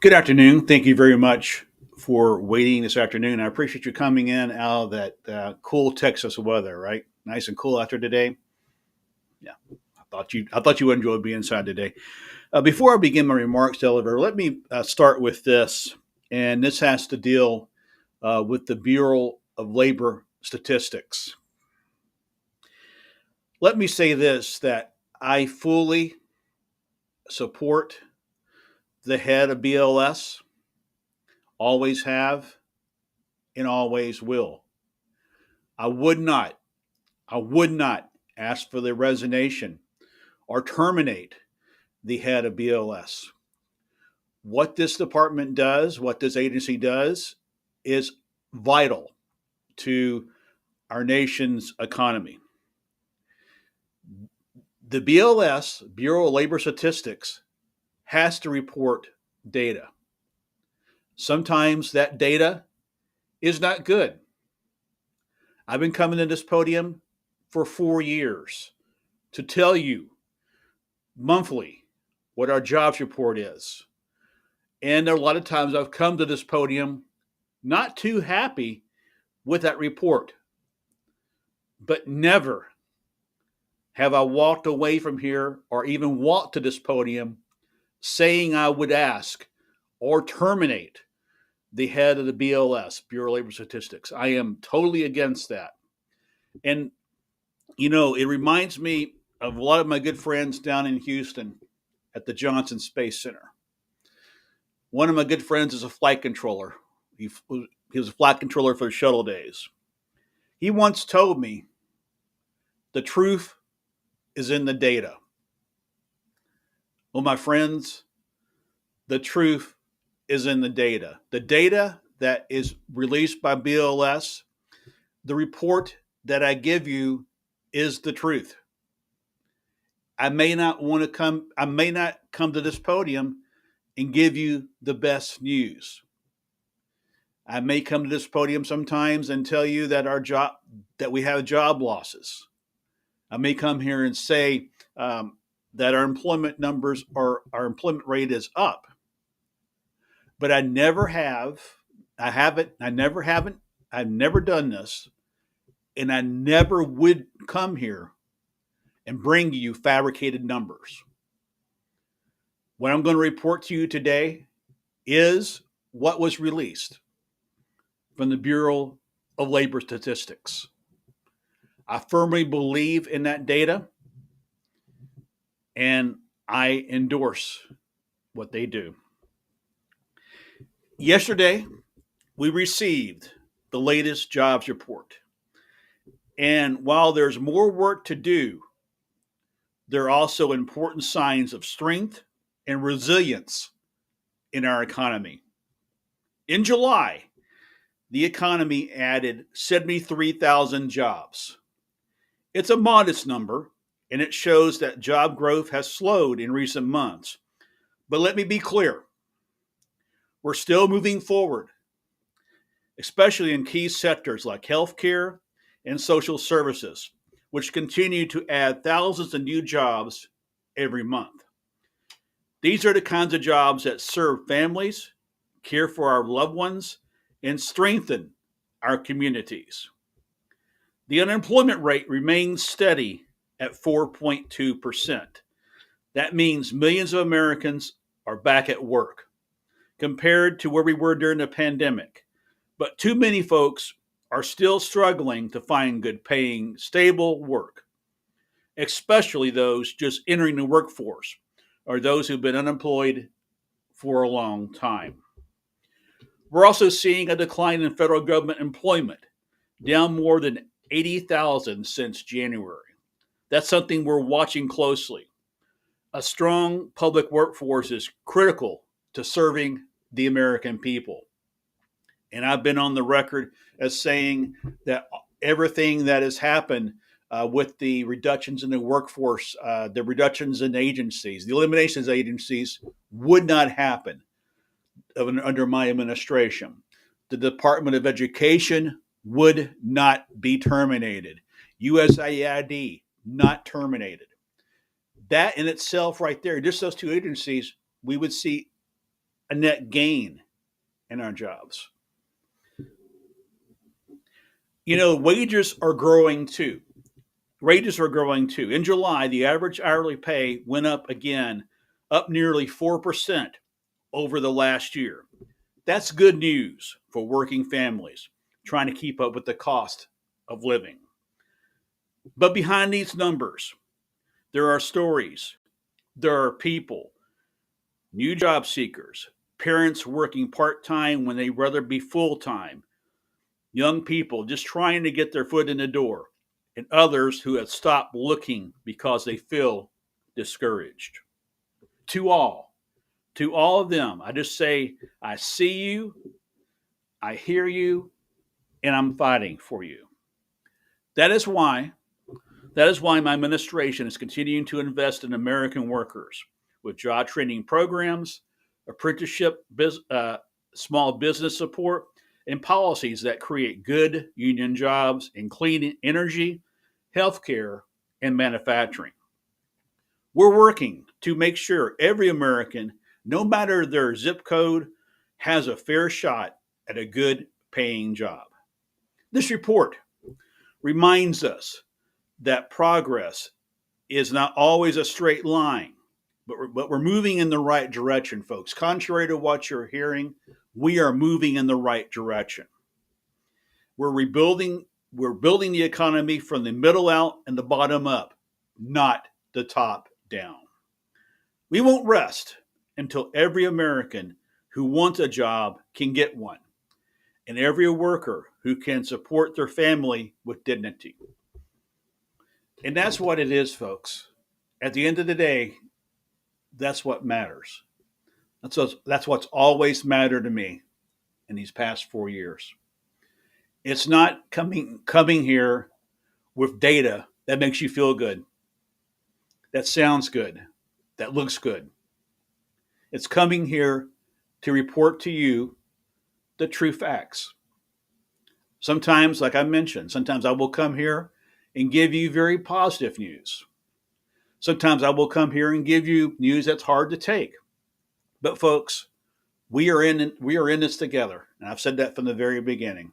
Good afternoon. Thank you very much for waiting this afternoon. I appreciate you coming in out of that cool Texas weather. Right, nice and cool after today. Yeah, I thought you enjoyed being inside today. Before I begin my remarks, however, let me start with this, and this has to deal with the Bureau of Labor Statistics. Let me say this: that I fully support the head of BLS, always have, and always will. I would not I would not ask for the resignation or terminate the head of BLS. What this department does, what this agency does, is vital to our nation's economy. The BLS, Bureau of Labor Statistics, has to report data. Sometimes that data is not good. I've been coming to this podium for 4 years to tell you monthly what our jobs report is. And a lot of times I've come to this podium not too happy with that report, but never have I walked away from here or even walked to this podium saying I would ask or terminate the head of the BLS, Bureau of Labor Statistics. I am totally against that. And, it reminds me of a lot of my good friends down in Houston at the Johnson Space Center. One of my good friends is a flight controller. He was a flight controller for the shuttle days. He once told me the truth is in the data. Well, my friends, the truth is in the data. The data that is released by BLS, the report that I give you is the truth. I may not come to this podium and give you the best news. I may come to this podium sometimes and tell you that we have job losses. I may come here and say that our employment numbers or our employment rate is up. But I never have, I've never done this, and I never would come here and bring you fabricated numbers. What I'm going to report to you today is what was released from the Bureau of Labor Statistics. I firmly believe in that data, and I endorse what they do. Yesterday, we received the latest jobs report. And while there's more work to do, there are also important signs of strength and resilience in our economy. In July, the economy added 73,000 jobs. It's a modest number, and it shows that job growth has slowed in recent months. But let me be clear, we're still moving forward, especially in key sectors like healthcare and social services, which continue to add thousands of new jobs every month. These are the kinds of jobs that serve families, care for our loved ones, and strengthen our communities. The unemployment rate remains steady at 4.2%. That means millions of Americans are back at work compared to where we were during the pandemic. But too many folks are still struggling to find good paying, stable work, especially those just entering the workforce or those who've been unemployed for a long time. We're also seeing a decline in federal government employment, down more than 80,000 since January. That's something we're watching closely. A strong public workforce is critical to serving the American people. And I've been on the record as saying that everything that has happened with the reductions in the workforce, the reductions in agencies, the eliminations of agencies would not happen under my administration. The Department of Education would not be terminated. USAID not terminated. That in itself right there, just those two agencies, we would see a net gain in our jobs. Wages are growing too. Wages are growing too. In July, the average hourly pay went up again, up nearly 4% over the last year. That's good news for working families trying to keep up with the cost of living. But behind these numbers, there are stories, there are people, new job seekers, parents working part time when they'd rather be full time, young people just trying to get their foot in the door, and others who have stopped looking because they feel discouraged. To all, to all of them, I just say, I see you, I hear you, and I'm fighting for you. That is why That is why my administration is continuing to invest in American workers with job training programs, apprenticeship, small business support, and policies that create good union jobs in clean energy, healthcare, and manufacturing. We're working to make sure every American, no matter their zip code, has a fair shot at a good paying job. This report reminds us that progress is not always a straight line, but we're moving in the right direction, folks. Contrary to what you're hearing, we are moving in the right direction. We're building the economy from the middle out and the bottom up, not the top down. We won't rest until every American who wants a job can get one, and every worker who can support their family with dignity. And that's what it is, folks. At the end of the day, that's what matters. That's what's always mattered to me in these past 4 years. It's not coming here with data that makes you feel good, that sounds good, that looks good. It's coming here to report to you the true facts. Sometimes, like I mentioned, sometimes I will come here and give you very positive news. Sometimes I will come here and give you news that's hard to take. But folks, we are in this together. And I've said that from the very beginning.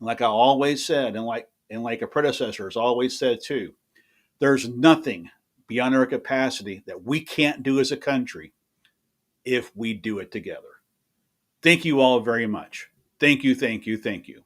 And like I always said, and like a predecessor has always said too, there's nothing beyond our capacity that we can't do as a country if we do it together. Thank you all very much. Thank you, thank you, thank you.